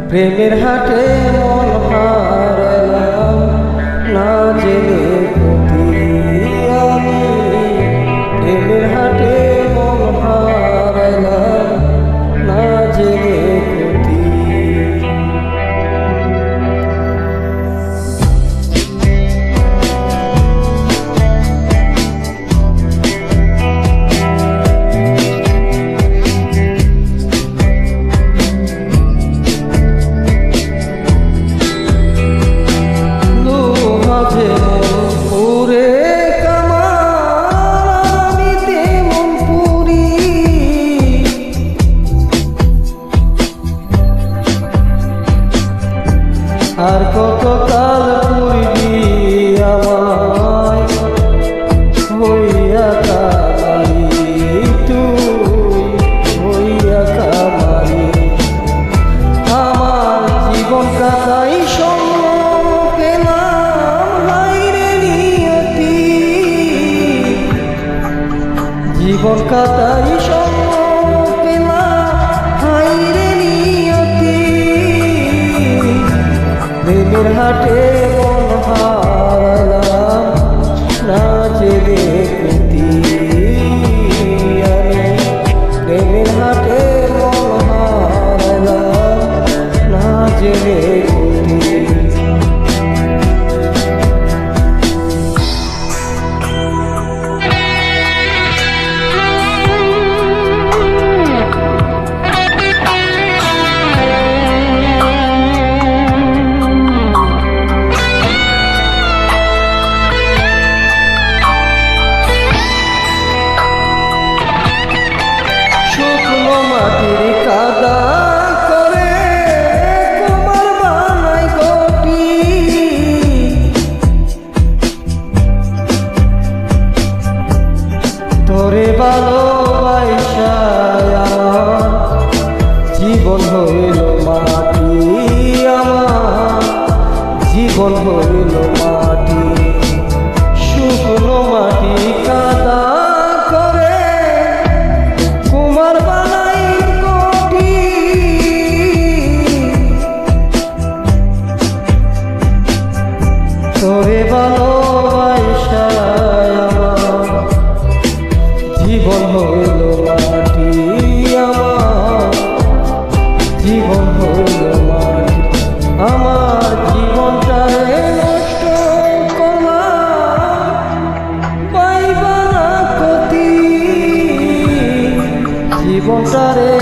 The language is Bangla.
প্রেমের হাটে মন হারালাম না জেনে ক্ষতি আমি। প্রেমের হাটে মন হারালাম না জেনে ক্ষতি। আর কত কাল পুরবি আমায় হইয়া কামারি, তুই হইয়া কামারি। আমার জীবন কাটাই সঙ্গ পেলাম হাইরে নিয়তি, জীবন কাটাই সঙ্গ পেলাম হাইরে নিয়তি। প্রেমের হাটে মন হারালাম না জেনে ক্ষতি আমি। প্রেমের হাটে মন হারালাম না জেনে ক্ষতি। তোরে ভালোবাসা আমার জীবন হইল মাটি, আমার জীবন হইল মাটি। শুকনো মাটি কাদা করে কুমার বানাই কোটি, তোরে ভালোবাসা জীবন হইল মাটি, আমার জীবন হইল মাটি। আমার জীবনটারে নষ্ট করলাম পাইবা না ক্ষতি, জীবনটারে